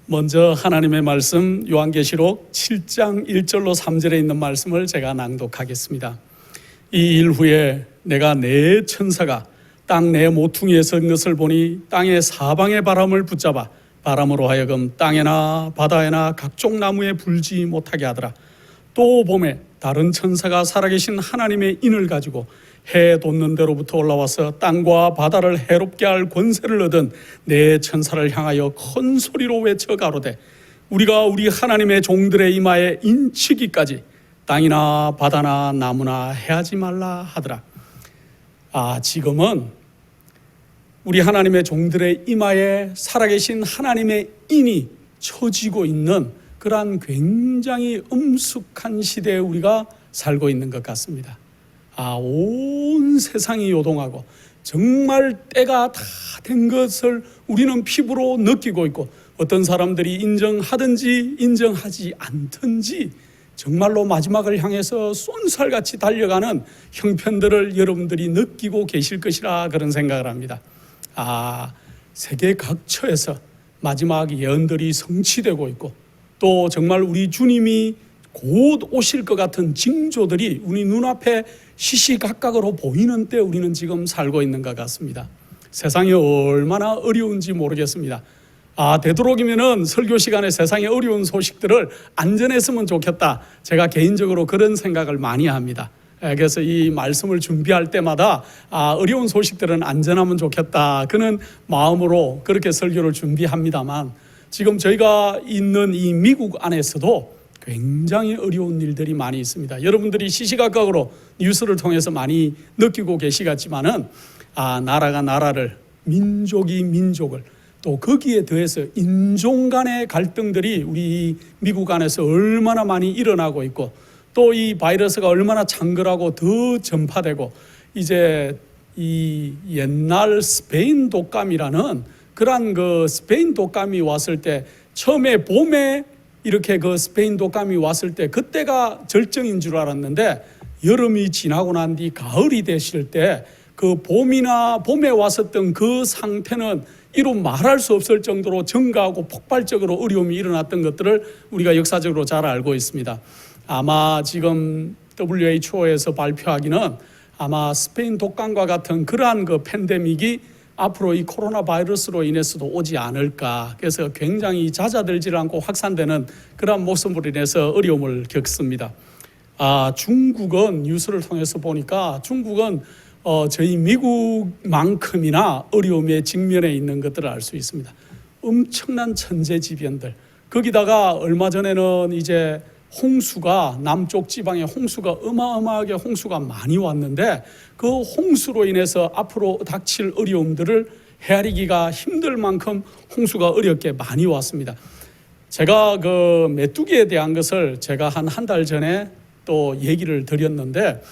먼저 하나님의 말씀 요한계시록 7장 1절로 3절에 있는 말씀을 제가 낭독하겠습니다. 이 일 후에 내가 네 천사가 땅 내 모퉁이에 선 것을 보니 땅의 사방의 바람을 붙잡아 바람으로 하여금 땅에나 바다에나 각종 나무에 불지 못하게 하더라. 또 봄에 다른 천사가 살아계신 하나님의 인을 가지고 해 돋는 데로부터 올라와서 땅과 바다를 해롭게 할 권세를 얻은 네 천사를 향하여 큰 소리로 외쳐 가로되 우리가 우리 하나님의 종들의 이마에 인치기까지 땅이나 바다나 나무나 해하지 말라 하더라. 지금은 우리 하나님의 종들의 이마에 살아계신 하나님의 인이 쳐지고 있는 그러한 굉장히 엄숙한 시대에 우리가 살고 있는 것 같습니다. 온 세상이 요동하고 정말 때가 다 된 것을 우리는 피부로 느끼고 있고, 어떤 사람들이 인정하든지 인정하지 않든지 정말로 마지막을 향해서 쏜살같이 달려가는 형편들을 여러분들이 느끼고 계실 것이라 그런 생각을 합니다. 세계 각처에서 마지막 예언들이 성취되고 있고, 또 정말 우리 주님이 곧 오실 것 같은 징조들이 우리 눈앞에 시시각각으로 보이는 때 우리는 지금 살고 있는 것 같습니다. 세상이 얼마나 어려운지 모르겠습니다. 되도록이면은 설교 시간에 세상의 어려운 소식들을 안 전했으면 좋겠다. 제가 개인적으로 그런 생각을 많이 합니다. 그래서 이 말씀을 준비할 때마다 어려운 소식들은 안 전하면 좋겠다. 그런 마음으로 그렇게 설교를 준비합니다만, 지금 저희가 있는 이 미국 안에서도 굉장히 어려운 일들이 많이 있습니다. 여러분들이 시시각각으로 뉴스를 통해서 많이 느끼고 계시겠지만은 나라가 나라를, 민족이 민족을, 또 거기에 더해서 인종 간의 갈등들이 우리 미국 안에서 얼마나 많이 일어나고 있고, 또 이 바이러스가 얼마나 창궐하고 더 전파되고, 이제 이 옛날 스페인 독감이라는 그러한 그 스페인 독감이 왔을 때, 처음에 봄에 이렇게 그 스페인 독감이 왔을 때 그때가 절정인 줄 알았는데, 여름이 지나고 난 뒤 가을이 되실 때 그 봄에 왔었던 그 상태는 이루 말할 수 없을 정도로 증가하고 폭발적으로 어려움이 일어났던 것들을 우리가 역사적으로 잘 알고 있습니다. 아마 지금 WHO에서 발표하기는 아마 스페인 독감과 같은 그러한 그 팬데믹이 앞으로 이 코로나 바이러스로 인해서도 오지 않을까. 그래서 굉장히 잦아들지 않고 확산되는 그런 모습으로 인해서 어려움을 겪습니다. 중국은 뉴스를 통해서 보니까 중국은 저희 미국만큼이나 어려움에 직면해 있는 것들을 알 수 있습니다. 엄청난 천재지변들. 거기다가 얼마 전에는 이제 홍수가, 남쪽 지방에 홍수가 어마어마하게 홍수가 많이 왔는데, 그 홍수로 인해서 앞으로 닥칠 어려움들을 헤아리기가 힘들 만큼 홍수가 어렵게 많이 왔습니다. 제가 그 메뚜기에 대한 것을 제가 한 달 전에 또 얘기를 드렸는데,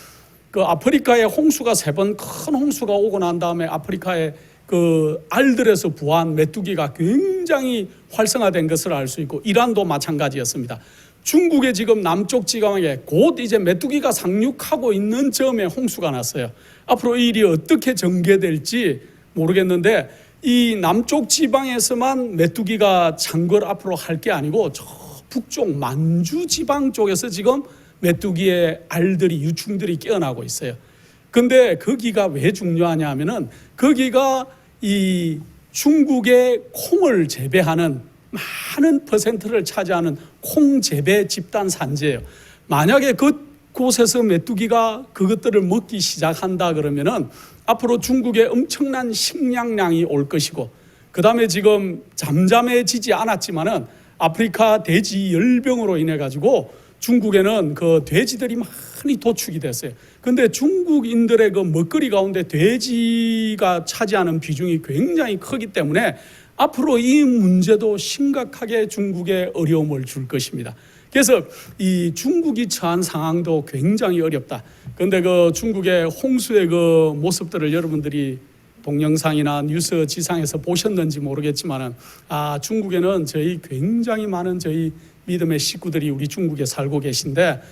그 아프리카에 홍수가 3번 큰 홍수가 오고 난 다음에 아프리카의 그 알들에서 부화한 메뚜기가 굉장히 활성화된 것을 알 수 있고, 이란도 마찬가지였습니다. 중국의 지금 남쪽 지방에 곧 이제 메뚜기가 상륙하고 있는 즈음에 홍수가 났어요. 앞으로 이 일이 어떻게 전개될지 모르겠는데, 이 남쪽 지방에서만 메뚜기가 창궐 앞으로 할 게 아니고 저 북쪽 만주 지방 쪽에서 지금 메뚜기의 알들이, 유충들이 깨어나고 있어요. 근데 거기가 왜 중요하냐 하면은, 거기가 이 중국의 콩을 재배하는 많은 퍼센트를 차지하는 콩 재배 집단 산지예요. 만약에 그곳에서 메뚜기가 그것들을 먹기 시작한다 그러면은 앞으로 중국에 엄청난 식량량이 올 것이고, 그 다음에 지금 잠잠해지지 않았지만은 아프리카 돼지 열병으로 인해 가지고 중국에는 그 돼지들이 많이 도축이 됐어요. 근데 중국인들의 그 먹거리 가운데 돼지가 차지하는 비중이 굉장히 크기 때문에 앞으로 이 문제도 심각하게 중국에 어려움을 줄 것입니다. 그래서 이 중국이 처한 상황도 굉장히 어렵다. 그런데 그 중국의 홍수의 그 모습들을 여러분들이 동영상이나 뉴스 지상에서 보셨는지 모르겠지만은, 중국에는 저희 굉장히 많은 저희 믿음의 식구들이 우리 중국에 살고 계신데,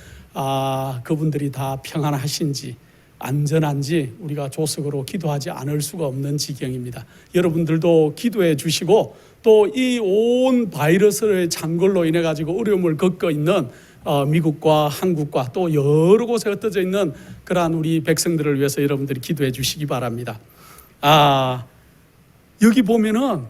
그분들이 다 평안하신지, 안전한지 우리가 조석으로 기도하지 않을 수가 없는 지경입니다. 여러분들도 기도해 주시고 또 이 온 바이러스의 창궐로 인해 가지고 어려움을 겪고 있는 미국과 한국과 또 여러 곳에 흩어져 있는 그러한 우리 백성들을 위해서 여러분들이 기도해 주시기 바랍니다. 여기 보면은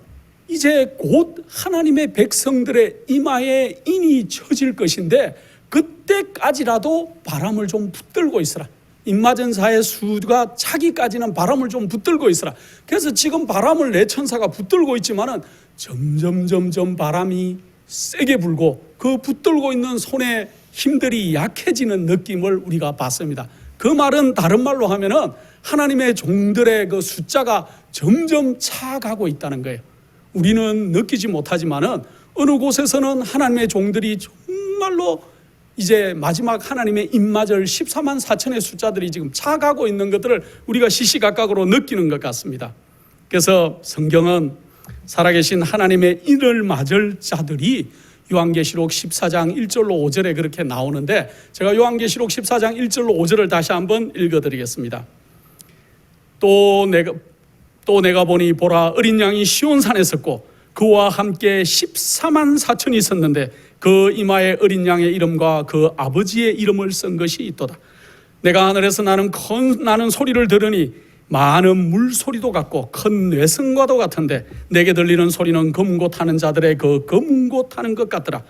이제 곧 하나님의 백성들의 이마에 인이 쳐질 것인데 그때까지라도 바람을 좀 붙들고 있으라. 입맞은 자의 수가 차기까지는 바람을 좀 붙들고 있으라. 그래서 지금 바람을 내 천사가 붙들고 있지만은 점점 바람이 세게 불고 그 붙들고 있는 손의 힘들이 약해지는 느낌을 우리가 봤습니다. 그 말은 다른 말로 하면은 하나님의 종들의 그 숫자가 점점 차가고 있다는 거예요. 우리는 느끼지 못하지만은 어느 곳에서는 하나님의 종들이 정말로 이제 마지막 하나님의 입맞을 14만 4천의 숫자들이 지금 차가고 있는 것들을 우리가 시시각각으로 느끼는 것 같습니다. 그래서 성경은 살아계신 하나님의 인을 맞을 자들이 요한계시록 14장 1절로 5절에 그렇게 나오는데 제가 요한계시록 14장 1절로 5절을 다시 한번 읽어드리겠습니다. 또 내가 보니 보라 어린 양이 시온산에 섰고 그와 함께 14만 4천이 있었는데 그 이마에 어린 양의 이름과 그 아버지의 이름을 쓴 것이 있도다. 내가 하늘에서 나는 소리를 들으니 많은 물소리도 같고 큰 뇌성과도 같은데 내게 들리는 소리는 검고 타는 자들의 그 검고 타는 것 같더라.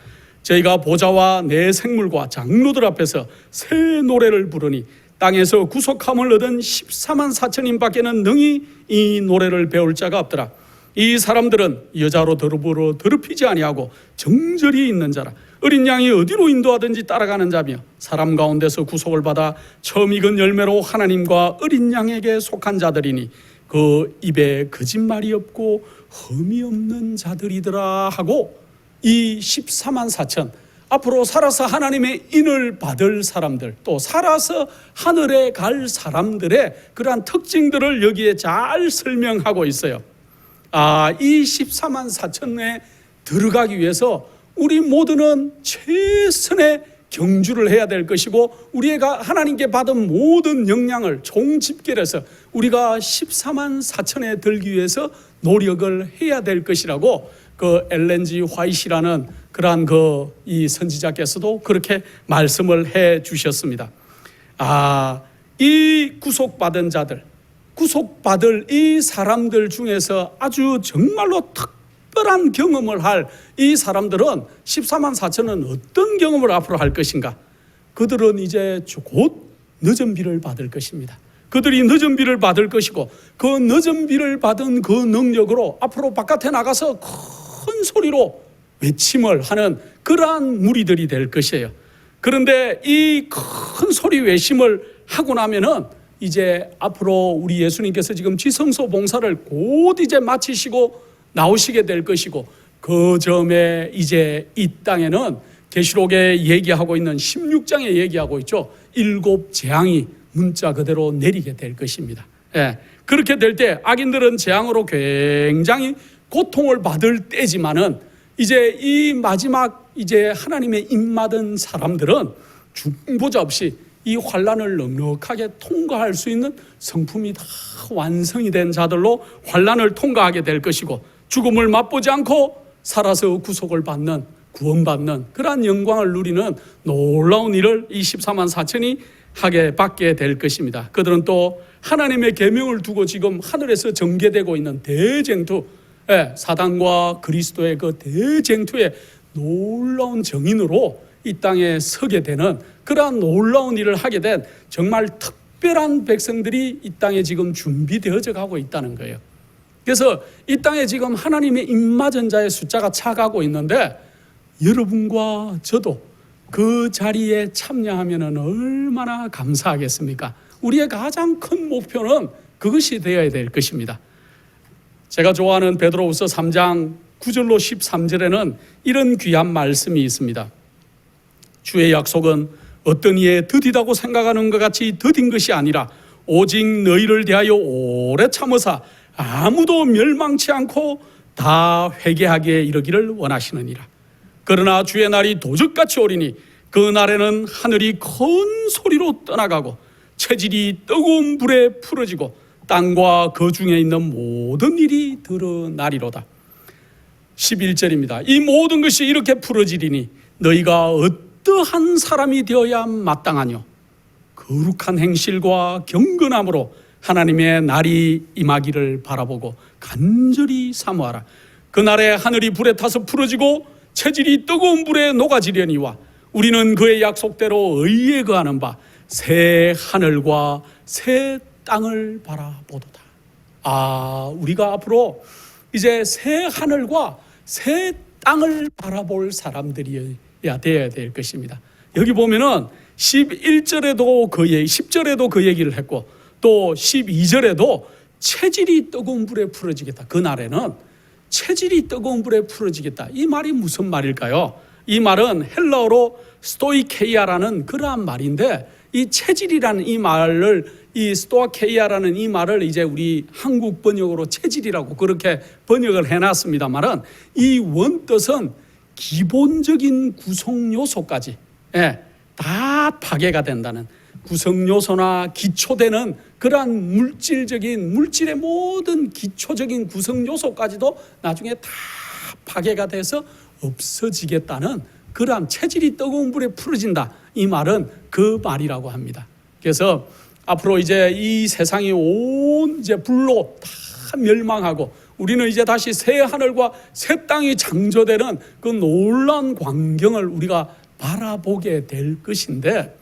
저희가 보좌와 내 생물과 장로들 앞에서 새 노래를 부르니 땅에서 구속함을 얻은 14만 4천인밖에는 능히 이 노래를 배울 자가 없더라. 이 사람들은 여자로 더럽히지 아니하고 정절히 있는 자라. 어린 양이 어디로 인도하든지 따라가는 자며 사람 가운데서 구속을 받아 처음 익은 열매로 하나님과 어린 양에게 속한 자들이니 그 입에 거짓말이 없고 흠이 없는 자들이더라 하고 이 14만 4천 앞으로 살아서 하나님의 인을 받을 사람들 또 살아서 하늘에 갈 사람들의 그러한 특징들을 여기에 잘 설명하고 있어요. 이 14만 4천에 들어가기 위해서 우리 모두는 최선의 경주를 해야 될 것이고 우리가 하나님께 받은 모든 역량을 총집결해서 우리가 14만 4천에 들기 위해서 노력을 해야 될 것이라고 그 엘렌 G 화이트라는 그러한 이 선지자께서도 그렇게 말씀을 해 주셨습니다. 이 구속받은 자들, 구속받을 이 사람들 중에서 아주 정말로 특별한 경험을 할 이 사람들은 14만 4천은 어떤 경험을 앞으로 할 것인가? 그들은 이제 곧 늦은 비를 받을 것입니다. 그들이 늦은 비를 받을 것이고 그 늦은 비를 받은 그 능력으로 앞으로 바깥에 나가서 큰 소리로 외침을 하는 그러한 무리들이 될 것이에요. 그런데 이 큰 소리 외침을 하고 나면은 이제 앞으로 우리 예수님께서 지금 지성소 봉사를 곧 이제 마치시고 나오시게 될 것이고 그 점에 이제 이 땅에는 계시록에 얘기하고 있는 16장에 얘기하고 있죠. 7 재앙이 문자 그대로 내리게 될 것입니다. 그렇게 될 때 악인들은 재앙으로 굉장히 고통을 받을 때지만은 이제 이 마지막 이제 하나님의 입맞은 사람들은 중보자 없이 이 환난을 넉넉하게 통과할 수 있는 성품이 다 완성이 된 자들로 환난을 통과하게 될 것이고 죽음을 맛보지 않고 살아서 구속을 받는 구원받는 그러한 영광을 누리는 놀라운 일을 이 14만 4천이 받게 될 것입니다. 그들은 또 하나님의 계명을 두고 지금 하늘에서 전개되고 있는 대쟁투, 사단과 그리스도의 그 대쟁투의 놀라운 정인으로 이 땅에 서게 되는 그러한 놀라운 일을 하게 된 정말 특별한 백성들이 이 땅에 지금 준비되어져 가고 있다는 거예요. 그래서 이 땅에 지금 하나님의 입맞은 자의 숫자가 차가고 있는데 여러분과 저도 그 자리에 참여하면 얼마나 감사하겠습니까? 우리의 가장 큰 목표는 그것이 되어야 될 것입니다. 제가 좋아하는 베드로후서 3장 9절로 13절에는 이런 귀한 말씀이 있습니다. 주의 약속은 어떤 이에 더디다고 생각하는 것 같이 더딘 것이 아니라 오직 너희를 대하여 오래 참으사 아무도 멸망치 않고 다 회개하게 이르기를 원하시느니라. 그러나 주의 날이 도적같이 오리니 그 날에는 하늘이 큰 소리로 떠나가고 체질이 뜨거운 불에 풀어지고 땅과 그 중에 있는 모든 일이 드러나리로다. 11절입니다. 이 모든 것이 이렇게 풀어지리니 너희가 어떠한 사람이 되어야 마땅하뇨. 거룩한 행실과 경건함으로 하나님의 날이 임하기를 바라보고 간절히 사모하라. 그날에 하늘이 불에 타서 풀어지고 체질이 뜨거운 불에 녹아지려니와 우리는 그의 약속대로 의에 거하는 바 새 하늘과 새 땅을 바라보도다. 우리가 앞으로 이제 새 하늘과 새 땅을 바라볼 사람들이어야 되어야 될 것입니다. 여기 보면은 11절에도 10절에도 그 얘기를 했고 또 12절에도 체질이 뜨거운 불에 풀어지겠다. 그날에는 체질이 뜨거운 불에 풀어지겠다. 이 말이 무슨 말일까요? 이 말은 헬라어로 스토이케이아라는 그러한 말인데 이 체질이라는 이 말을 이 스토아케이아라는 이 말을 이제 우리 한국 번역으로 체질이라고 그렇게 번역을 해놨습니다만은 이 원뜻은 기본적인 구성 요소까지 다 파괴가 된다는 구성 요소나 기초되는 그러한 물질의 모든 기초적인 구성 요소까지도 나중에 다 파괴가 돼서 없어지겠다는 그러한 체질이 뜨거운 불에 풀어진다. 이 말은 그 말이라고 합니다. 그래서 앞으로 이제 이 세상이 온 이제 불로 다 멸망하고 우리는 이제 다시 새 하늘과 새 땅이 창조되는 그 놀라운 광경을 우리가 바라보게 될 것인데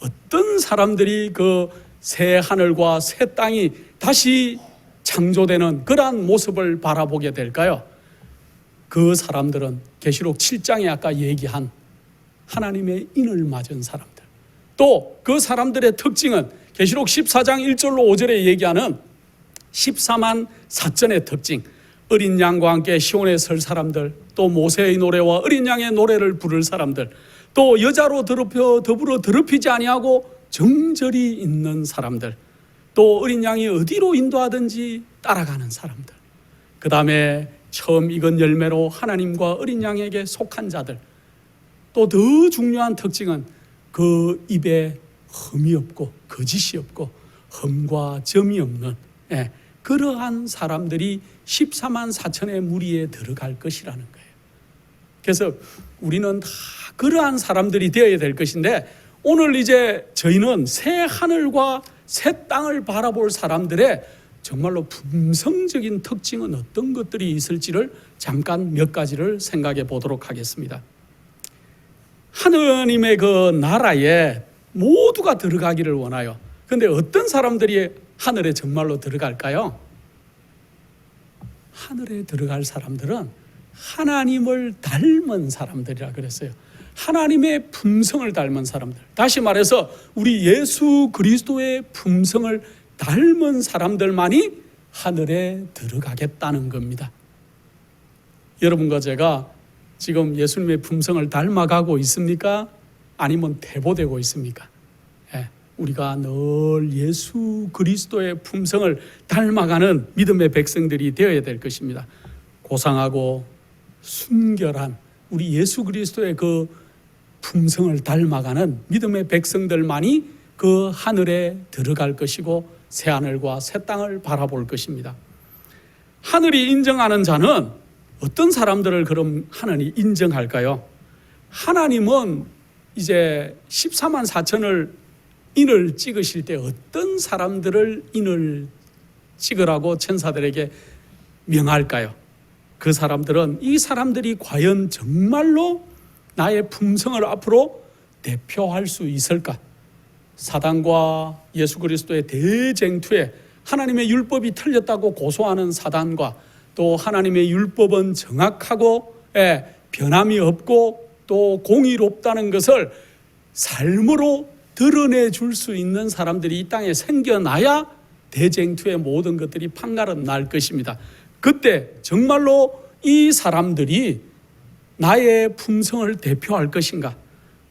어떤 사람들이 그 새 하늘과 새 땅이 다시 창조되는 그러한 모습을 바라보게 될까요? 그 사람들은 계시록 7장에 아까 얘기한 하나님의 인을 맞은 사람들, 또 그 사람들의 특징은 계시록 14장 1절로 5절에 얘기하는 14만 4천의 특징, 어린 양과 함께 시온에 설 사람들, 또 모세의 노래와 어린 양의 노래를 부를 사람들, 또 여자로 더불어 더럽히지 아니하고 정절이 있는 사람들, 또 어린 양이 어디로 인도하든지 따라가는 사람들, 그 다음에 처음 익은 열매로 하나님과 어린 양에게 속한 자들, 또 더 중요한 특징은 그 입에 흠이 없고 거짓이 없고 흠과 점이 없는 그러한 사람들이 14만 4천의 무리에 들어갈 것이라는 거예요. 그래서 우리는 다 그러한 사람들이 되어야 될 것인데 오늘 이제 저희는 새 하늘과 새 땅을 바라볼 사람들의 정말로 품성적인 특징은 어떤 것들이 있을지를 잠깐 몇 가지를 생각해 보도록 하겠습니다. 하느님의 그 나라에 모두가 들어가기를 원해요. 그런데 어떤 사람들이 하늘에 정말로 들어갈까요? 하늘에 들어갈 사람들은 하나님을 닮은 사람들이라 그랬어요. 하나님의 품성을 닮은 사람들. 다시 말해서 우리 예수 그리스도의 품성을 닮은 사람들만이 하늘에 들어가겠다는 겁니다. 여러분과 제가 지금 예수님의 품성을 닮아가고 있습니까? 아니면 퇴보되고 있습니까? 우리가 늘 예수 그리스도의 품성을 닮아가는 믿음의 백성들이 되어야 될 것입니다. 고상하고 순결한 우리 예수 그리스도의 그 품성을 닮아가는 믿음의 백성들만이 그 하늘에 들어갈 것이고 새 하늘과 새 땅을 바라볼 것입니다. 하늘이 인정하는 자는 어떤 사람들을 그럼 하나님이 인정할까요? 하나님은 이제 14만 4천을 인을 찍으실 때 어떤 사람들을 인을 찍으라고 천사들에게 명할까요? 그 사람들은 이 사람들이 과연 정말로 나의 품성을 앞으로 대표할 수 있을까? 사단과 예수 그리스도의 대쟁투에 하나님의 율법이 틀렸다고 고소하는 사단과 또 하나님의 율법은 정확하고 변함이 없고 또 공의롭다는 것을 삶으로 드러내 줄 수 있는 사람들이 이 땅에 생겨나야 대쟁투의 모든 것들이 판가름 날 것입니다. 그때 정말로 이 사람들이 나의 품성을 대표할 것인가?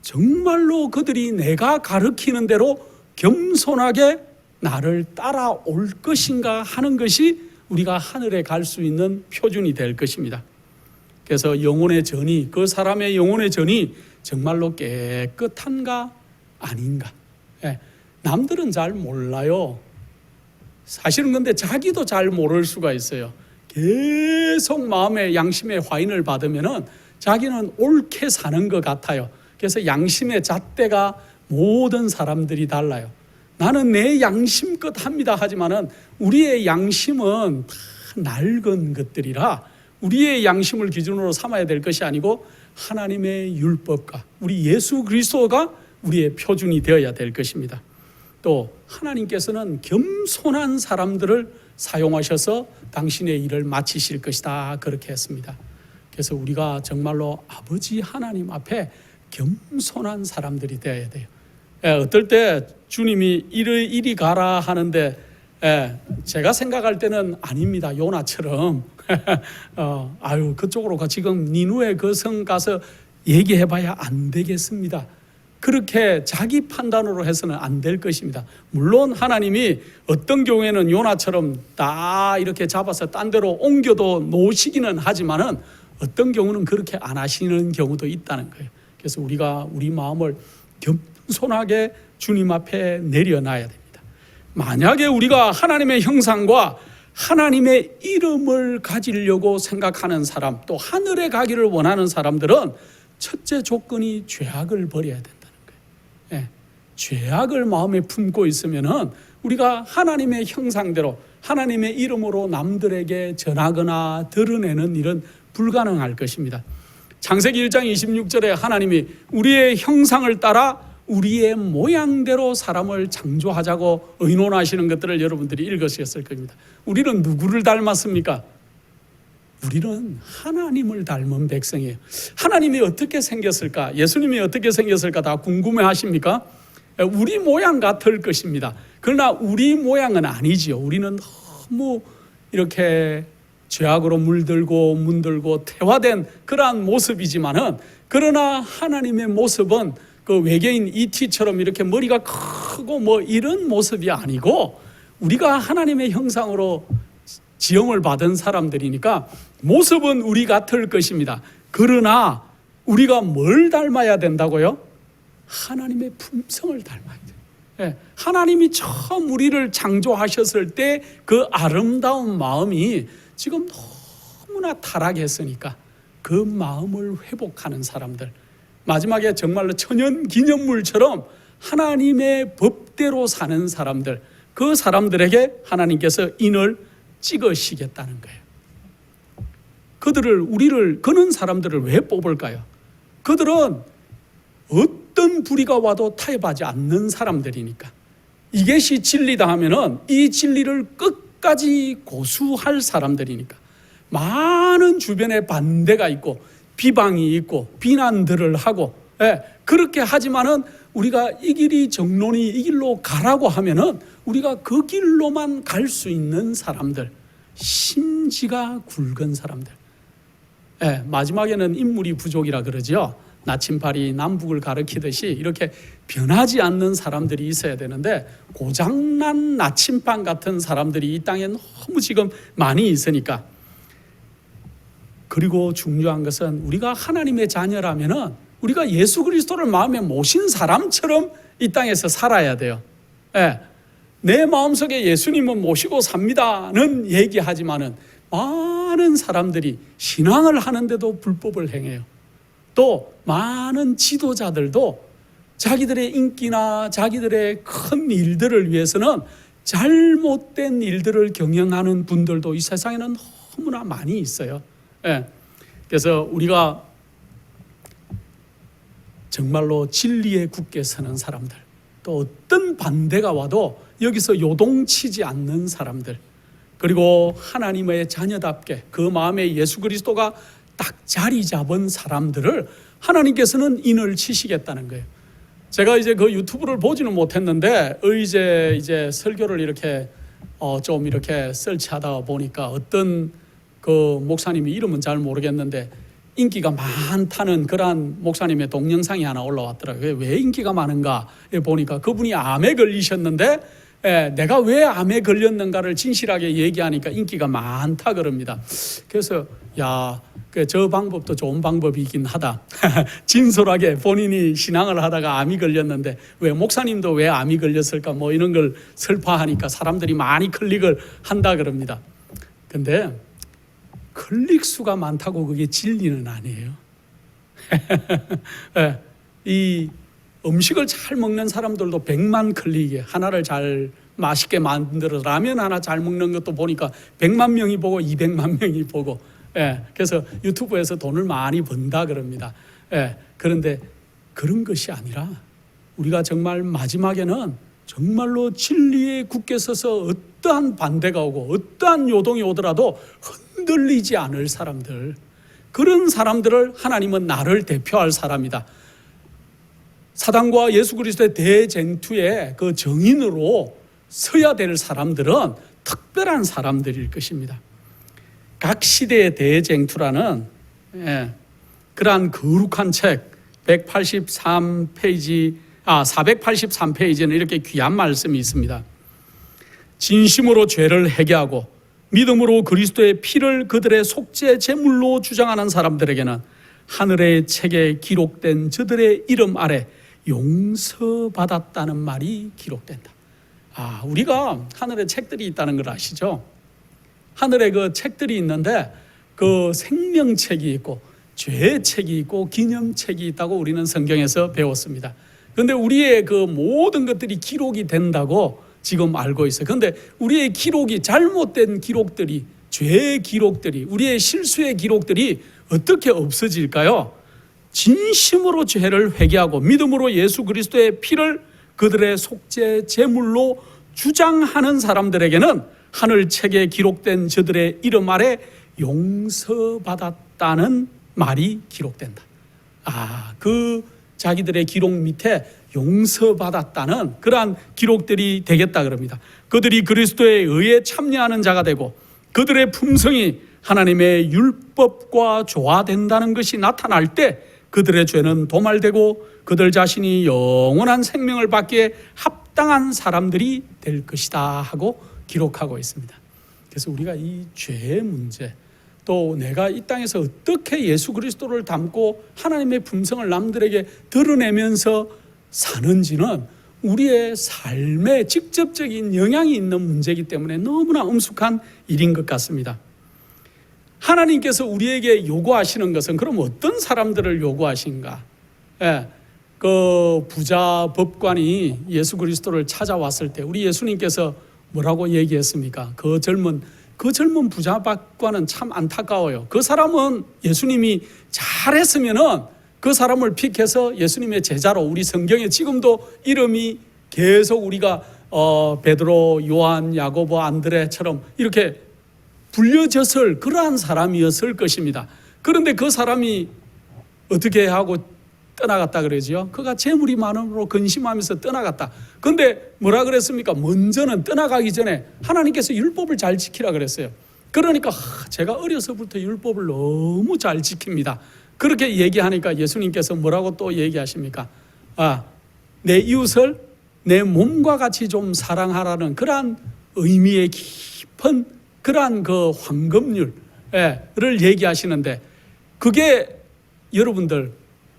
정말로 그들이 내가 가르치는 대로 겸손하게 나를 따라올 것인가 하는 것이 우리가 하늘에 갈 수 있는 표준이 될 것입니다. 그래서 영혼의 전이, 그 사람의 영혼의 전이 정말로 깨끗한가 아닌가. 남들은 잘 몰라요. 사실은 근데 자기도 잘 모를 수가 있어요. 계속 마음의 양심의 화인을 받으면은 자기는 옳게 사는 것 같아요. 그래서 양심의 잣대가 모든 사람들이 달라요. 나는 내 양심껏 합니다 하지만은 우리의 양심은 다 낡은 것들이라 우리의 양심을 기준으로 삼아야 될 것이 아니고 하나님의 율법과 우리 예수 그리스도가 우리의 표준이 되어야 될 것입니다. 또 하나님께서는 겸손한 사람들을 사용하셔서 당신의 일을 마치실 것이다 그렇게 했습니다. 그래서 우리가 정말로 아버지 하나님 앞에 겸손한 사람들이 되어야 돼요. 어떨 때 주님이 이리 가라 하는데 제가 생각할 때는 아닙니다. 요나처럼 아유 그쪽으로 가 지금 니누의 그 성 가서 얘기해봐야 안 되겠습니다. 그렇게 자기 판단으로 해서는 안 될 것입니다. 물론 하나님이 어떤 경우에는 요나처럼 다 이렇게 잡아서 딴 데로 옮겨도 놓으시기는 하지만은 어떤 경우는 그렇게 안 하시는 경우도 있다는 거예요. 그래서 우리가 우리 마음을 겸손하게 주님 앞에 내려놔야 됩니다. 만약에 우리가 하나님의 형상과 하나님의 이름을 가지려고 생각하는 사람, 또 하늘에 가기를 원하는 사람들은 첫째 조건이 죄악을 버려야 된다는 거예요. 죄악을 마음에 품고 있으면은 우리가 하나님의 형상대로 하나님의 이름으로 남들에게 전하거나 드러내는 일은 불가능할 것입니다. 창세기 1장 26절에 하나님이 우리의 형상을 따라 우리의 모양대로 사람을 창조하자고 의논하시는 것들을 여러분들이 읽으셨을 겁니다. 우리는 누구를 닮았습니까? 우리는 하나님을 닮은 백성이에요. 하나님이 어떻게 생겼을까? 예수님이 어떻게 생겼을까? 다 궁금해 하십니까? 우리 모양 같을 것입니다. 그러나 우리 모양은 아니지요. 우리는 너무 이렇게 죄악으로 물들고 문들고 태화된 그러한 모습이지만은 그러나 하나님의 모습은 그 외계인 ET처럼 이렇게 머리가 크고 뭐 이런 모습이 아니고 우리가 하나님의 형상으로 지형을 받은 사람들이니까 모습은 우리 같을 것입니다. 그러나 우리가 뭘 닮아야 된다고요? 하나님의 품성을 닮아야 돼요. 하나님이 처음 우리를 창조하셨을 때 그 아름다운 마음이 지금 너무나 타락했으니까 그 마음을 회복하는 사람들, 마지막에 정말로 천연 기념물처럼 하나님의 법대로 사는 사람들, 그 사람들에게 하나님께서 인을 찍으시겠다는 거예요. 우리를 그런 사람들을 왜 뽑을까요? 그들은 어떤 불의가 와도 타협하지 않는 사람들이니까. 이것이 진리다 하면은 이 진리를 끝까지 고수할 사람들이니까. 많은 주변에 반대가 있고 비방이 있고 비난들을 하고 그렇게 하지만은 우리가 이 길이 정론이 이 길로 가라고 하면은 우리가 그 길로만 갈 수 있는 사람들, 심지가 굵은 사람들. 마지막에는 인물이 부족이라 그러죠. 나침반이 남북을 가리키듯이 이렇게 변하지 않는 사람들이 있어야 되는데 고장난 나침반 같은 사람들이 이 땅에 너무 지금 많이 있으니까. 그리고 중요한 것은 우리가 하나님의 자녀라면은 우리가 예수 그리스도를 마음에 모신 사람처럼 이 땅에서 살아야 돼요. 내 마음속에 예수님은 모시고 삽니다는 얘기하지만은 많은 사람들이 신앙을 하는데도 불법을 행해요. 또 많은 지도자들도 자기들의 인기나 자기들의 큰 일들을 위해서는 잘못된 일들을 경영하는 분들도 이 세상에는 너무나 많이 있어요. 그래서 우리가 정말로 진리에 굳게 서는 사람들, 또 어떤 반대가 와도 여기서 요동치지 않는 사람들, 그리고 하나님의 자녀답게 그 마음에 예수 그리스도가 딱 자리 잡은 사람들을 하나님께서는 인을 치시겠다는 거예요. 제가 이제 그 유튜브를 보지는 못했는데 이제 설교를 이렇게 좀 이렇게 설치하다 보니까 어떤 그 목사님이 이름은 잘 모르겠는데 인기가 많다는 그러한 목사님의 동영상이 하나 올라왔더라고요. 왜 인기가 많은가 보니까 그분이 암에 걸리셨는데 내가 왜 암에 걸렸는가를 진실하게 얘기하니까 인기가 많다 그럽니다. 그래서 저 방법도 좋은 방법이긴 하다. 진솔하게 본인이 신앙을 하다가 암이 걸렸는데 왜 목사님도 왜 암이 걸렸을까 뭐 이런 걸 설파하니까 사람들이 많이 클릭을 한다 그럽니다. 근데 클릭 수가 많다고 그게 진리는 아니에요. 이 음식을 잘 먹는 사람들도 100만 클릭에 하나를 잘 맛있게 만들어서 라면 하나 잘 먹는 것도 보니까 100만 명이 보고 200만 명이 보고 그래서 유튜브에서 돈을 많이 번다 그럽니다. 그런데 그런 것이 아니라 우리가 정말 마지막에는 정말로 진리에 굳게 서서 어떠한 반대가 오고 어떠한 요동이 오더라도 흔들리지 않을 사람들, 그런 사람들을 하나님은 나를 대표할 사람이다. 사단과 예수 그리스도의 대쟁투의 그 정인으로 서야 될 사람들은 특별한 사람들일 것입니다. 각 시대의 대쟁투라는 그러한 거룩한 책 483페이지는 이렇게 귀한 말씀이 있습니다. 진심으로 죄를 회개하고 믿음으로 그리스도의 피를 그들의 속죄 제물로 주장하는 사람들에게는 하늘의 책에 기록된 저들의 이름 아래 용서받았다는 말이 기록된다. 우리가 하늘에 책들이 있다는 걸 아시죠? 하늘에 그 책들이 있는데 그 생명책이 있고 죄의 책이 있고 기념책이 있다고 우리는 성경에서 배웠습니다. 그런데 우리의 그 모든 것들이 기록이 된다고 지금 알고 있어요. 그런데 우리의 기록이 잘못된 기록들이, 죄의 기록들이, 우리의 실수의 기록들이 어떻게 없어질까요? 진심으로 죄를 회개하고 믿음으로 예수 그리스도의 피를 그들의 속죄 제물로 주장하는 사람들에게는 하늘 책에 기록된 저들의 이름 아래 용서받았다는 말이 기록된다. 그 자기들의 기록 밑에 용서받았다는 그러한 기록들이 되겠다 그럽니다. 그들이 그리스도의 의에 참여하는 자가 되고 그들의 품성이 하나님의 율법과 조화된다는 것이 나타날 때 그들의 죄는 도말되고 그들 자신이 영원한 생명을 받기에 합당한 사람들이 될 것이다 하고 기록하고 있습니다. 그래서 우리가 이 죄의 문제, 또 내가 이 땅에서 어떻게 예수 그리스도를 닮고 하나님의 품성을 남들에게 드러내면서 사는지는 우리의 삶에 직접적인 영향이 있는 문제이기 때문에 너무나 엄숙한 일인 것 같습니다. 하나님께서 우리에게 요구하시는 것은 그럼 어떤 사람들을 요구하신가? 그 부자 법관이 예수 그리스도를 찾아왔을 때 우리 예수님께서 뭐라고 얘기했습니까? 그 젊은 부자 법관은 참 안타까워요. 그 사람은 예수님이 잘했으면은 그 사람을 픽해서 예수님의 제자로 우리 성경에 지금도 이름이 계속 우리가 베드로, 요한, 야고보, 안드레처럼 이렇게 불려졌을 그러한 사람이었을 것입니다. 그런데 그 사람이 어떻게 하고 떠나갔다 그러지요? 그가 재물이 많음으로 근심하면서 떠나갔다. 그런데 뭐라 그랬습니까? 먼저는 떠나가기 전에 하나님께서 율법을 잘 지키라 그랬어요. 그러니까 제가 어려서부터 율법을 너무 잘 지킵니다. 그렇게 얘기하니까 예수님께서 뭐라고 또 얘기하십니까? 내 이웃을 내 몸과 같이 좀 사랑하라는 그러한 의미의 깊은 그러한 그 황금률을 얘기하시는데, 그게 여러분들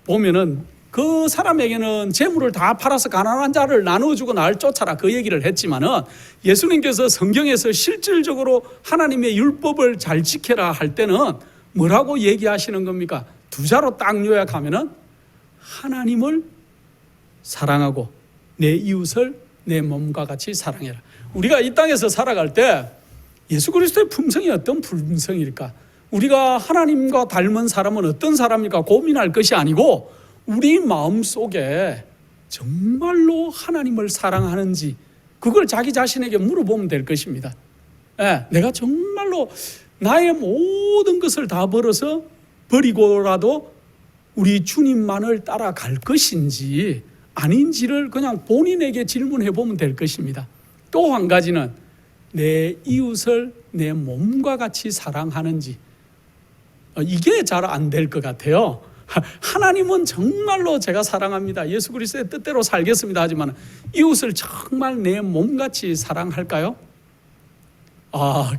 보면은 그 사람에게는 재물을 다 팔아서 가난한 자를 나눠주고 날 쫓아라 그 얘기를 했지만은 예수님께서 성경에서 실질적으로 하나님의 율법을 잘 지켜라 할 때는 뭐라고 얘기하시는 겁니까? 두 자로 딱 요약하면은 하나님을 사랑하고 내 이웃을 내 몸과 같이 사랑해라. 우리가 이 땅에서 살아갈 때 예수 그리스도의 품성이 어떤 품성일까? 우리가 하나님과 닮은 사람은 어떤 사람일까 고민할 것이 아니고 우리 마음속에 정말로 하나님을 사랑하는지 그걸 자기 자신에게 물어보면 될 것입니다. 내가 정말로 나의 모든 것을 다 버리고라도 우리 주님만을 따라갈 것인지 아닌지를 그냥 본인에게 질문해 보면 될 것입니다. 또 한 가지는 내 이웃을 내 몸과 같이 사랑하는지, 이게 잘 안 될 것 같아요. 하나님은 정말로 제가 사랑합니다, 예수 그리스도의 뜻대로 살겠습니다 하지만 이웃을 정말 내 몸같이 사랑할까요?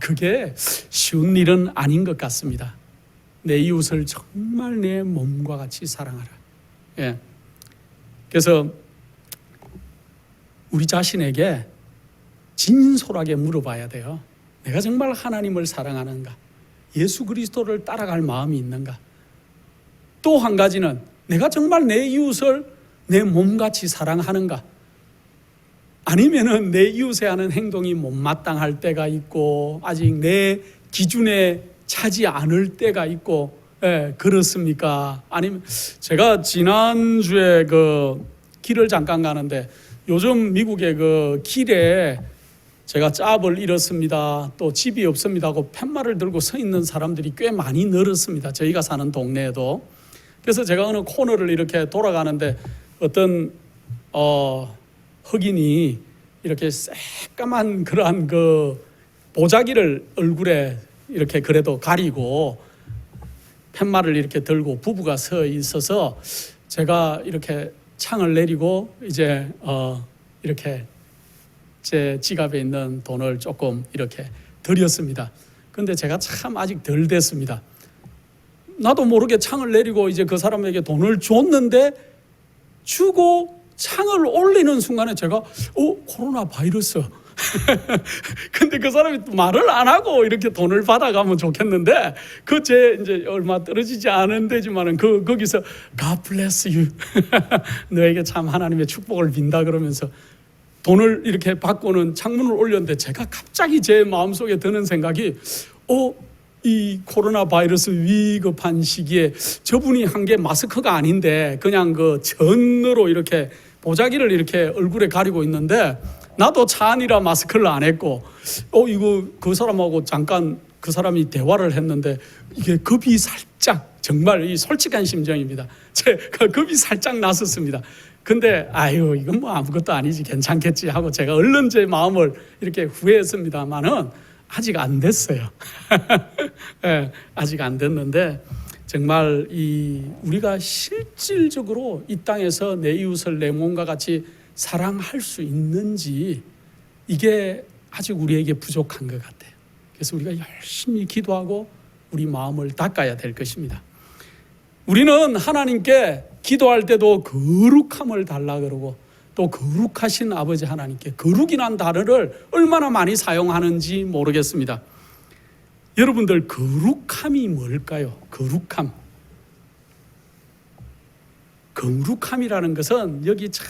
그게 쉬운 일은 아닌 것 같습니다. 내 이웃을 정말 내 몸과 같이 사랑하라. 예. 그래서 우리 자신에게 진솔하게 물어봐야 돼요. 내가 정말 하나님을 사랑하는가? 예수 그리스도를 따라갈 마음이 있는가? 또 한 가지는 내가 정말 내 이웃을 내 몸같이 사랑하는가? 아니면은 내 이웃에 하는 행동이 못마땅할 때가 있고 아직 내 기준에 차지 않을 때가 있고, 그렇습니까? 아니면 제가 지난주에 그 길을 잠깐 가는데 요즘 미국의 그 길에 제가 짭을 잃었습니다, 또 집이 없습니다 하고 팻말을 들고 서 있는 사람들이 꽤 많이 늘었습니다, 저희가 사는 동네에도. 그래서 제가 어느 코너를 이렇게 돌아가는데 어떤 흑인이 이렇게 새까만 그러한 그 보자기를 얼굴에 이렇게 그래도 가리고 팻말을 이렇게 들고 부부가 서 있어서 제가 이렇게 창을 내리고 이제 이렇게 제 지갑에 있는 돈을 조금 이렇게 드렸습니다. 근데 제가 참 아직 덜 됐습니다. 나도 모르게 창을 내리고 이제 그 사람에게 돈을 줬는데 주고 창을 올리는 순간에 제가 코로나 바이러스 근데 그 사람이 말을 안 하고 이렇게 돈을 받아가면 좋겠는데 제 이제 얼마 떨어지지 않은 데지만은 거기서 God bless you 너에게 참 하나님의 축복을 빈다 그러면서 돈을 이렇게 받고는 창문을 올렸는데 제가 갑자기 제 마음속에 드는 생각이 이 코로나 바이러스 위급한 시기에 저분이 한 게 마스크가 아닌데 그냥 그 전으로 이렇게 보자기를 이렇게 얼굴에 가리고 있는데 나도 차 안이라 마스크를 안 했고 이거 그 사람하고 잠깐 그 사람이 대화를 했는데 이게 겁이 살짝, 정말 이 솔직한 심정입니다, 제가 겁이 살짝 났었습니다. 근데 이건 뭐 아무것도 아니지 괜찮겠지 하고 제가 얼른 제 마음을 이렇게 후회했습니다만은 아직 안 됐어요. 네, 아직 안 됐는데 정말 우리가 실질적으로 이 땅에서 내 이웃을 내 몸과 같이 사랑할 수 있는지 이게 아직 우리에게 부족한 것 같아요. 그래서 우리가 열심히 기도하고 우리 마음을 닦아야 될 것입니다. 우리는 하나님께 기도할 때도 거룩함을 달라 그러고 또 거룩하신 아버지 하나님께 거룩이란 단어를 얼마나 많이 사용하는지 모르겠습니다. 여러분들 거룩함이 뭘까요? 거룩함이라는 것은 여기 잘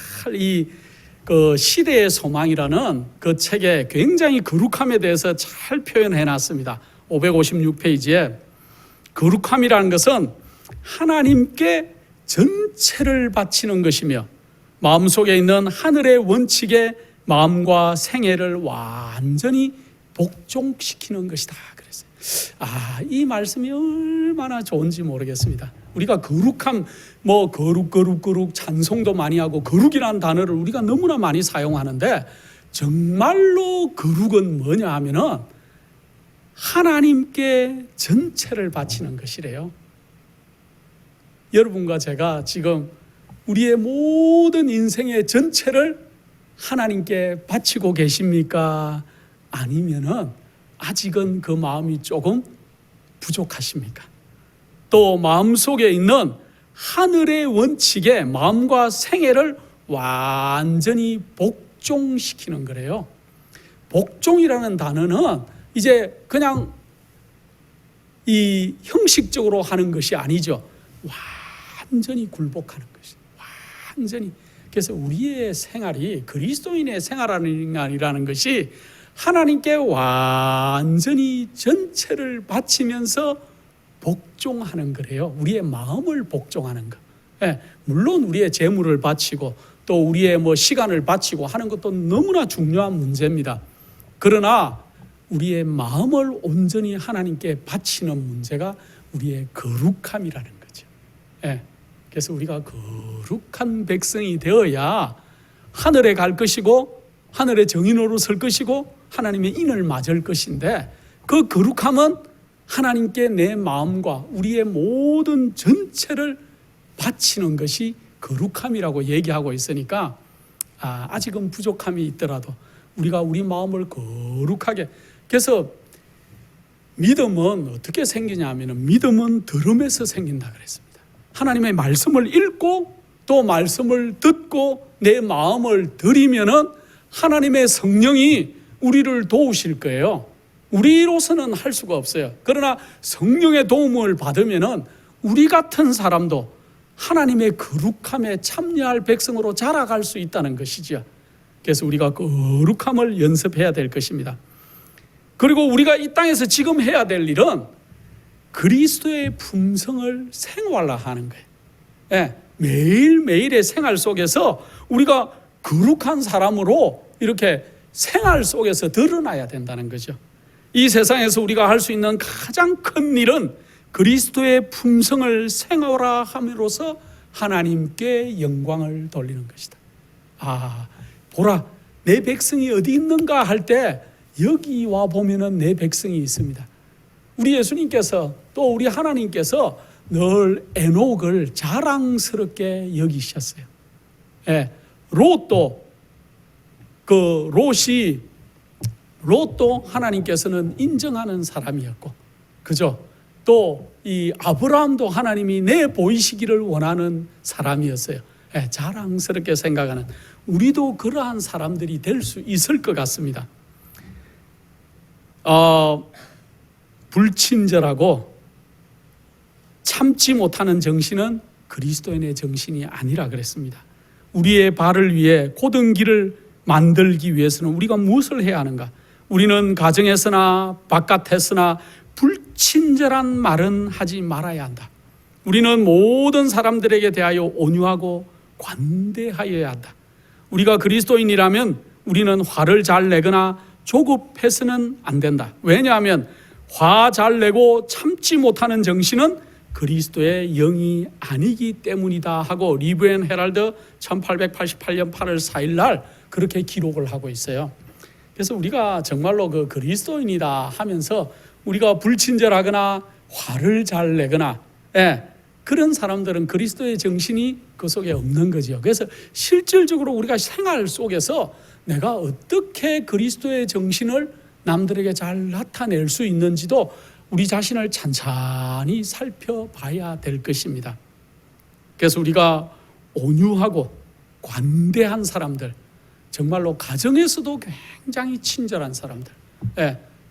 그 시대의 소망이라는 그 책에 굉장히 거룩함에 대해서 잘 표현해 놨습니다. 556페이지에 거룩함이라는 것은 하나님께 전체를 바치는 것이며 마음속에 있는 하늘의 원칙에 마음과 생애를 완전히 복종시키는 것이다 그랬어요. 이 말씀이 얼마나 좋은지 모르겠습니다. 우리가 거룩함, 거룩 찬송도 많이 하고 거룩이라는 단어를 우리가 너무나 많이 사용하는데 정말로 거룩은 뭐냐 하면은 하나님께 전체를 바치는 것이래요. 여러분과 제가 지금 우리의 모든 인생의 전체를 하나님께 바치고 계십니까? 아니면은 아직은 그 마음이 조금 부족하십니까? 또 마음속에 있는 하늘의 원칙에 마음과 생애를 완전히 복종시키는 거래요. 복종이라는 단어는 이제 그냥 이 형식적으로 하는 것이 아니죠. 완전히 굴복하는 것이. 완전히. 그래서 우리의 생활이 그리스도인의 생활이라는 것이 하나님께 완전히 전체를 바치면서 복종하는 거래요. 우리의 마음을 복종하는 것. 물론 우리의 재물을 바치고 또 우리의 시간을 바치고 하는 것도 너무나 중요한 문제입니다. 그러나 우리의 마음을 온전히 하나님께 바치는 문제가 우리의 거룩함이라는 거죠. 그래서 우리가 거룩한 백성이 되어야 하늘에 갈 것이고 하늘의 정인으로 설 것이고 하나님의 인을 맞을 것인데 그 거룩함은 하나님께 내 마음과 우리의 모든 전체를 바치는 것이 거룩함이라고 얘기하고 있으니까 아직은 부족함이 있더라도 우리가 우리 마음을 거룩하게, 그래서 믿음은 어떻게 생기냐 하면 믿음은 들음에서 생긴다 그랬습니다. 하나님의 말씀을 읽고 또 말씀을 듣고 내 마음을 들이면은 하나님의 성령이 우리를 도우실 거예요. 우리로서는 할 수가 없어요. 그러나 성령의 도움을 받으면은 우리 같은 사람도 하나님의 거룩함에 참여할 백성으로 자라갈 수 있다는 것이죠. 그래서 우리가 거룩함을 연습해야 될 것입니다. 그리고 우리가 이 땅에서 지금 해야 될 일은 그리스도의 품성을 생활화하는 거예요. 예, 매일매일의 생활 속에서 우리가 거룩한 사람으로 이렇게 생활 속에서 드러나야 된다는 거죠. 이 세상에서 우리가 할 수 있는 가장 큰 일은 그리스도의 품성을 생활화함으로써 하나님께 영광을 돌리는 것이다. 보라, 내 백성이 어디 있는가 할 때 여기 와 보면은 내 백성이 있습니다. 우리 예수님께서 또 우리 하나님께서 늘 에녹을 자랑스럽게 여기셨어요. 예, 롯도 하나님께서는 인정하는 사람이었고, 그죠? 또 이 아브라함도 하나님이 내 보이시기를 원하는 사람이었어요. 예, 자랑스럽게 생각하는, 우리도 그러한 사람들이 될 수 있을 것 같습니다. 불친절하고 참지 못하는 정신은 그리스도인의 정신이 아니라 그랬습니다. 우리의 발을 위해 곧은 길을 만들기 위해서는 우리가 무엇을 해야 하는가? 우리는 가정에서나 바깥에서나 불친절한 말은 하지 말아야 한다. 우리는 모든 사람들에게 대하여 온유하고 관대하여야 한다. 우리가 그리스도인이라면 우리는 화를 잘 내거나 조급해서는 안 된다. 왜냐하면 화 잘 내고 참지 못하는 정신은 그리스도의 영이 아니기 때문이다 하고 리브 앤 헤럴드 1888년 8월 4일 날 그렇게 기록을 하고 있어요. 그래서 우리가 정말로 그 그리스도인이다 하면서 우리가 불친절하거나 화를 잘 내거나 그런 사람들은 그리스도의 정신이 그 속에 없는 거죠. 그래서 실질적으로 우리가 생활 속에서 내가 어떻게 그리스도의 정신을 남들에게 잘 나타낼 수 있는지도 우리 자신을 찬찬히 살펴봐야 될 것입니다. 그래서 우리가 온유하고 관대한 사람들, 정말로 가정에서도 굉장히 친절한 사람들,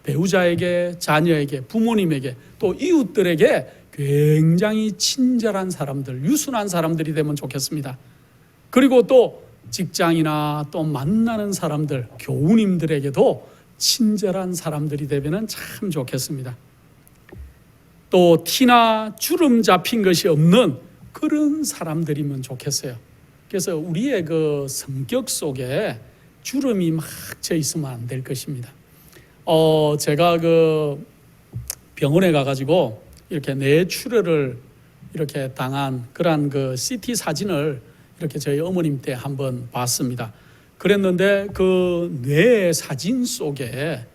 배우자에게, 자녀에게, 부모님에게, 또 이웃들에게 굉장히 친절한 사람들, 유순한 사람들이 되면 좋겠습니다. 그리고 또 직장이나 또 만나는 사람들, 교우님들에게도 친절한 사람들이 되면 참 좋겠습니다. 또 티나 주름 잡힌 것이 없는 그런 사람들이면 좋겠어요. 그래서 우리의 그 성격 속에 주름이 막 져 있으면 안 될 것입니다. 제가 그 병원에 가가지고 이렇게 뇌출혈을 이렇게 당한 그러한 그 CT 사진을 이렇게 저희 어머님 때 한번 봤습니다. 그랬는데 그 뇌 사진 속에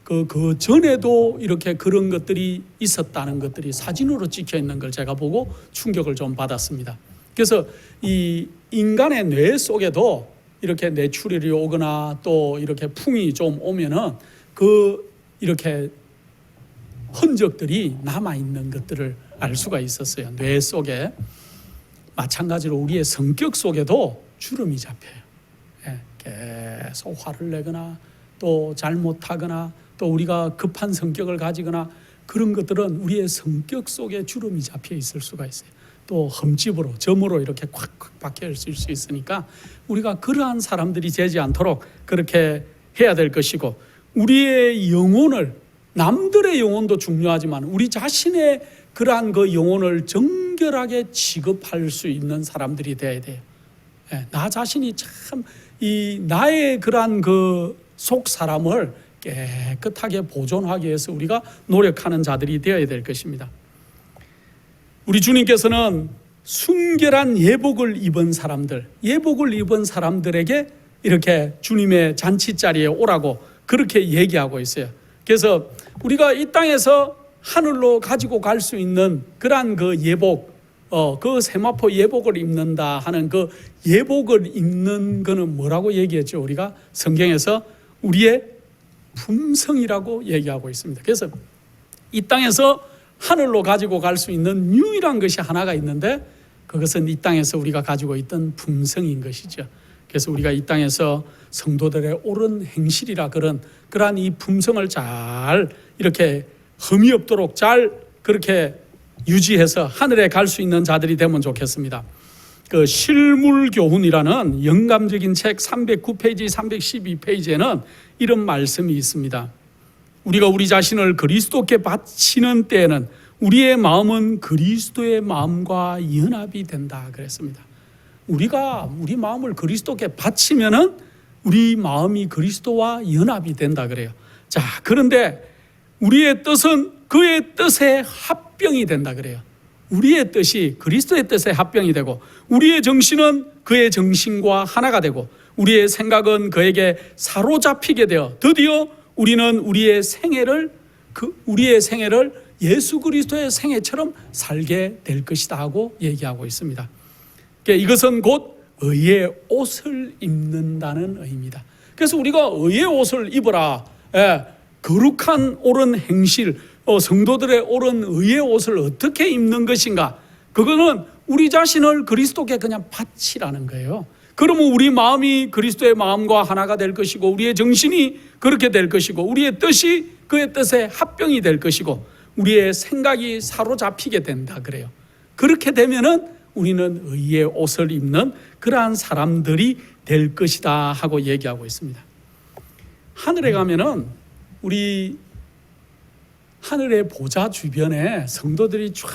그 전에도 이렇게 그런 것들이 있었다는 것들이 사진으로 찍혀 있는 걸 제가 보고 충격을 좀 받았습니다. 그래서 이 인간의 뇌 속에도 이렇게 뇌출혈이 오거나 또 이렇게 풍이 좀 오면은 그 이렇게 흔적들이 남아 있는 것들을 알 수가 있었어요. 뇌 속에. 마찬가지로 우리의 성격 속에도 주름이 잡혀요. 계속 화를 내거나 또 잘못하거나 또 우리가 급한 성격을 가지거나 그런 것들은 우리의 성격 속에 주름이 잡혀 있을 수가 있어요. 또 흠집으로, 점으로 이렇게 콱콱 박혀 있을 수 있으니까 우리가 그러한 사람들이 되지 않도록 그렇게 해야 될 것이고, 우리의 영혼을, 남들의 영혼도 중요하지만 우리 자신의 그러한 그 영혼을 정결하게 취급할 수 있는 사람들이 되어야 돼요. 나 자신이 참 이 나의 그러한 그 속 사람을 깨끗하게 보존하기 위해서 우리가 노력하는 자들이 되어야 될 것입니다. 우리 주님께서는 순결한 예복을 입은 사람들에게 이렇게 주님의 잔치자리에 오라고 그렇게 얘기하고 있어요. 그래서 우리가 이 땅에서 하늘로 가지고 갈 수 있는 그러한 그 예복, 그 세마포 예복을 입는다 하는 그 예복을 입는 거는 뭐라고 얘기했죠? 우리가 성경에서 우리의 품성이라고 얘기하고 있습니다. 그래서 이 땅에서 하늘로 가지고 갈 수 있는 유일한 것이 하나가 있는데, 그것은 이 땅에서 우리가 가지고 있던 품성인 것이죠. 그래서 우리가 이 땅에서 성도들의 옳은 행실이라 그러한 이 품성을 잘 이렇게 흠이 없도록 잘 그렇게 유지해서 하늘에 갈 수 있는 자들이 되면 좋겠습니다. 그 실물교훈이라는 영감적인 책 309페이지, 312페이지에는 이런 말씀이 있습니다. 우리가 우리 자신을 그리스도께 바치는 때에는 우리의 마음은 그리스도의 마음과 연합이 된다 그랬습니다. 우리가 우리 마음을 그리스도께 바치면은 우리 마음이 그리스도와 연합이 된다 그래요. 자, 그런데 우리의 뜻은 그의 뜻에 합병이 된다 그래요. 우리의 뜻이 그리스도의 뜻에 합병이 되고, 우리의 정신은 그의 정신과 하나가 되고, 우리의 생각은 그에게 사로잡히게 되어 드디어 우리는 우리의 생애를 예수 그리스도의 생애처럼 살게 될 것이다 하고 얘기하고 있습니다. 이것은 곧 의의 옷을 입는다는 의미입니다. 그래서 우리가 의의 옷을 입어라, 거룩한 옳은 행실, 성도들의 옳은 의의 옷을 어떻게 입는 것인가? 그거는 우리 자신을 그리스도께 그냥 바치라는 거예요. 그러면 우리 마음이 그리스도의 마음과 하나가 될 것이고, 우리의 정신이 그렇게 될 것이고, 우리의 뜻이 그의 뜻에 합병이 될 것이고, 우리의 생각이 사로잡히게 된다 그래요. 그렇게 되면은 우리는 의의 옷을 입는 그러한 사람들이 될 것이다 하고 얘기하고 있습니다. 하늘에 가면은 우리 하늘의 보좌 주변에 성도들이 쫙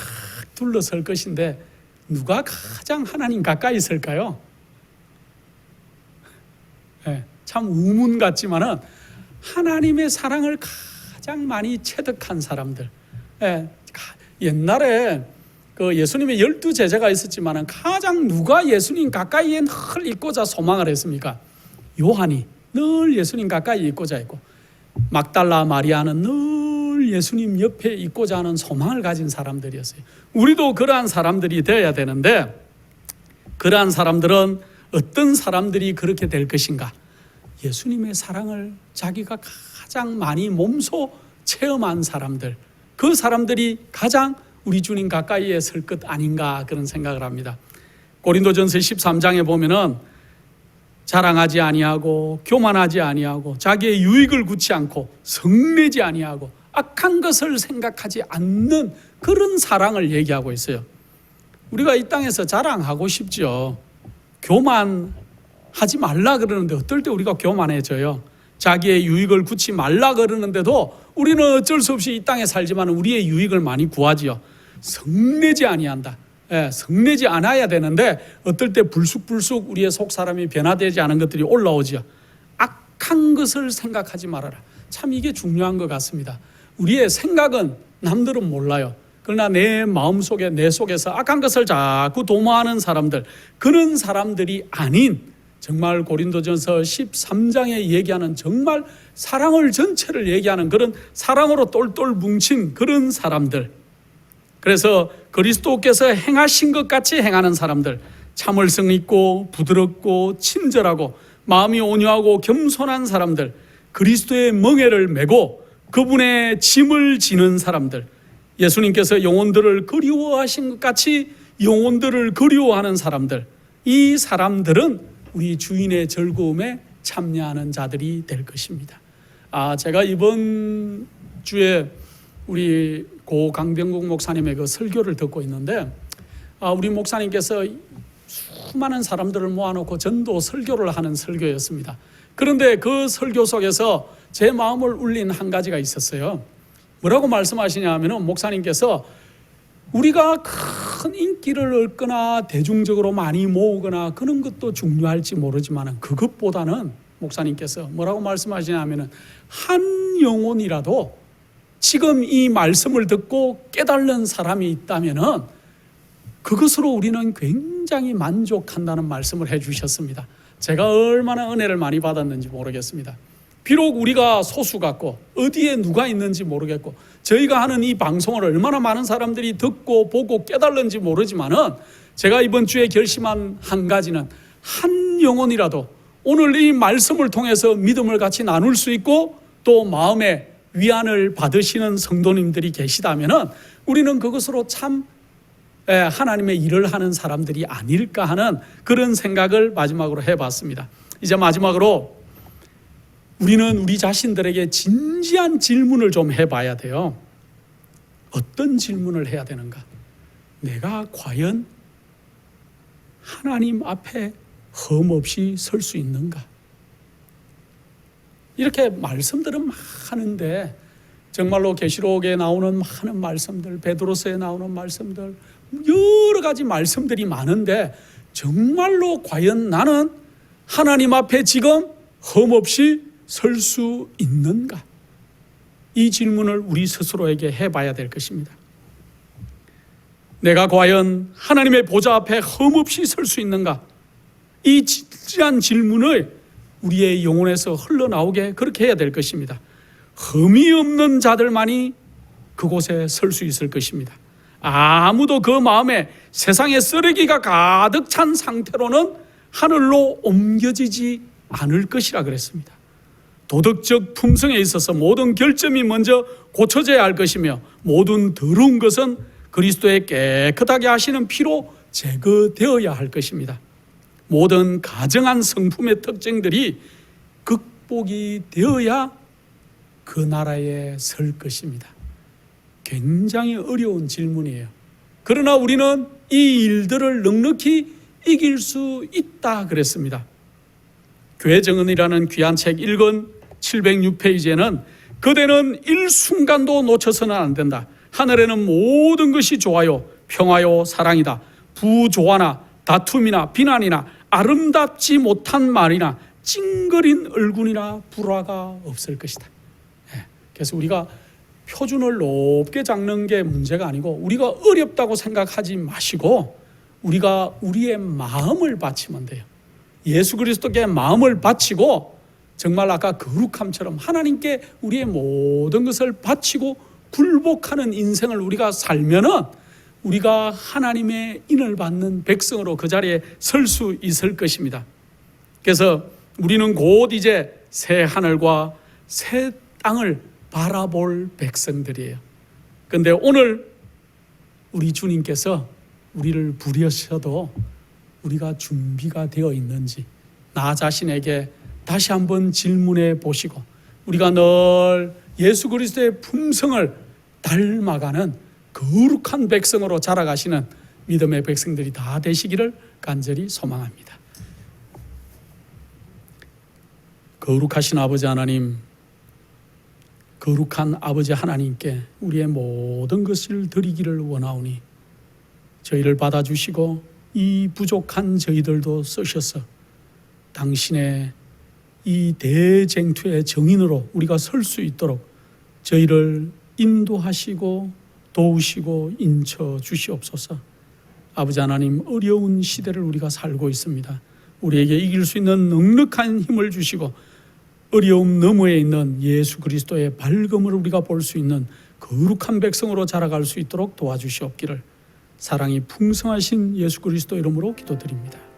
둘러설 것인데, 누가 가장 하나님 가까이 있을까요? 참 의문 같지만은 하나님의 사랑을 가장 많이 체득한 사람들. 옛날에 그 예수님의 12제자가 있었지만은 가장 누가 예수님 가까이에 늘 있고자 소망을 했습니까? 요한이 늘 예수님 가까이 있고자 했고, 막달라 마리아는 늘 예수님 옆에 있고자 하는 소망을 가진 사람들이었어요. 우리도 그러한 사람들이 되어야 되는데, 그러한 사람들은 어떤 사람들이 그렇게 될 것인가? 예수님의 사랑을 자기가 가장 많이 몸소 체험한 사람들, 그 사람들이 가장 우리 주님 가까이에 설 것 아닌가 그런 생각을 합니다. 고린도전서 13장에 보면은 자랑하지 아니하고 교만하지 아니하고 자기의 유익을 구치 않고 성내지 아니하고 악한 것을 생각하지 않는 그런 사랑을 얘기하고 있어요. 우리가 이 땅에서 자랑하고 싶죠. 교만하지 말라 그러는데 어떨 때 우리가 교만해져요. 자기의 유익을 구치 말라 그러는데도 우리는 어쩔 수 없이 이 땅에 살지만 우리의 유익을 많이 구하지요. 성내지 아니한다. 성내지 않아야 되는데 어떨 때 불쑥불쑥 우리의 속 사람이 변화되지 않은 것들이 올라오지요. 악한 것을 생각하지 말아라. 참 이게 중요한 것 같습니다. 우리의 생각은 남들은 몰라요. 그러나 내 마음속에, 내 속에서 악한 것을 자꾸 도모하는 사람들, 그런 사람들이 아닌 정말 고린도전서 13장에 얘기하는 정말 사랑을 전체를 얘기하는 그런 사랑으로 똘똘 뭉친 그런 사람들, 그래서 그리스도께서 행하신 것 같이 행하는 사람들, 참을성 있고 부드럽고 친절하고 마음이 온유하고 겸손한 사람들, 그리스도의 멍에를 메고 그분의 짐을 지는 사람들, 예수님께서 영혼들을 그리워하신 것 같이 영혼들을 그리워하는 사람들, 이 사람들은 우리 주인의 즐거움에 참여하는 자들이 될 것입니다. 제가 이번 주에 우리 고 강병국 목사님의 그 설교를 듣고 있는데, 우리 목사님께서 수많은 사람들을 모아놓고 전도 설교를 하는 설교였습니다. 그런데 그 설교 속에서 제 마음을 울린 한 가지가 있었어요. 뭐라고 말씀하시냐 하면은, 목사님께서 우리가 큰 인기를 얻거나 대중적으로 많이 모으거나 그런 것도 중요할지 모르지만, 그것보다는 목사님께서 뭐라고 말씀하시냐 하면은, 한 영혼이라도 지금 이 말씀을 듣고 깨달는 사람이 있다면은 그것으로 우리는 굉장히 만족한다는 말씀을 해주셨습니다. 제가 얼마나 은혜를 많이 받았는지 모르겠습니다. 비록 우리가 소수 같고 어디에 누가 있는지 모르겠고 저희가 하는 이 방송을 얼마나 많은 사람들이 듣고 보고 깨달는지 모르지만은 제가 이번 주에 결심한 한 가지는 한 영혼이라도 오늘 이 말씀을 통해서 믿음을 같이 나눌 수 있고 또 마음의 위안을 받으시는 성도님들이 계시다면은 우리는 그것으로 참 하나님의 일을 하는 사람들이 아닐까 하는 그런 생각을 마지막으로 해봤습니다. 이제 마지막으로 우리는 우리 자신들에게 진지한 질문을 좀 해봐야 돼요. 어떤 질문을 해야 되는가? 내가 과연 하나님 앞에 흠없이 설 수 있는가? 이렇게 말씀들은 많은데 정말로 계시록에 나오는 많은 말씀들, 베드로서에 나오는 말씀들, 여러 가지 말씀들이 많은데 정말로 과연 나는 하나님 앞에 지금 흠없이 설 수 있는가? 이 질문을 우리 스스로에게 해봐야 될 것입니다. 내가 과연 하나님의 보좌 앞에 흠없이 설 수 있는가? 이 진지한 질문을 우리의 영혼에서 흘러나오게 그렇게 해야 될 것입니다. 흠이 없는 자들만이 그곳에 설 수 있을 것입니다. 아무도 그 마음에 세상에 쓰레기가 가득 찬 상태로는 하늘로 옮겨지지 않을 것이라 그랬습니다. 도덕적 품성에 있어서 모든 결점이 먼저 고쳐져야 할 것이며 모든 더러운 것은 그리스도의 깨끗하게 하시는 피로 제거되어야 할 것입니다. 모든 가정한 성품의 특징들이 극복이 되어야 그 나라에 설 것입니다. 굉장히 어려운 질문이에요. 그러나 우리는 이 일들을 넉넉히 이길 수 있다 그랬습니다. 교회 정언이라는 귀한 책 1권 706페이지에는 그대는 일순간도 놓쳐서는 안 된다. 하늘에는 모든 것이 좋아요, 평화요, 사랑이다. 부조화나 다툼이나 비난이나 아름답지 못한 말이나 찡그린 얼굴이나 불화가 없을 것이다. 그래서 우리가 표준을 높게 잡는 게 문제가 아니고 우리가 어렵다고 생각하지 마시고 우리가 우리의 마음을 바치면 돼요. 예수 그리스도께 마음을 바치고 정말 아까 거룩함처럼 하나님께 우리의 모든 것을 바치고 굴복하는 인생을 우리가 살면은 우리가 하나님의 인을 받는 백성으로 그 자리에 설 수 있을 것입니다. 그래서 우리는 곧 이제 새 하늘과 새 땅을 바라볼 백성들이에요. 그런데 오늘 우리 주님께서 우리를 부르셔도 우리가 준비가 되어 있는지 나 자신에게 다시 한번 질문해 보시고 우리가 늘 예수 그리스도의 품성을 닮아가는 거룩한 백성으로 자라가시는 믿음의 백성들이 다 되시기를 간절히 소망합니다. 거룩하신 아버지 하나님, 거룩한 아버지 하나님께 우리의 모든 것을 드리기를 원하오니 저희를 받아주시고 이 부족한 저희들도 쓰셔서 당신의 이 대쟁투의 정인으로 우리가 설 수 있도록 저희를 인도하시고 도우시고 인쳐 주시옵소서. 아버지 하나님, 어려운 시대를 우리가 살고 있습니다. 우리에게 이길 수 있는 넉넉한 힘을 주시고 어려움 너머에 있는 예수 그리스도의 밝음을 우리가 볼 수 있는 거룩한 백성으로 자라갈 수 있도록 도와주시옵기를 사랑이 풍성하신 예수 그리스도 이름으로 기도드립니다.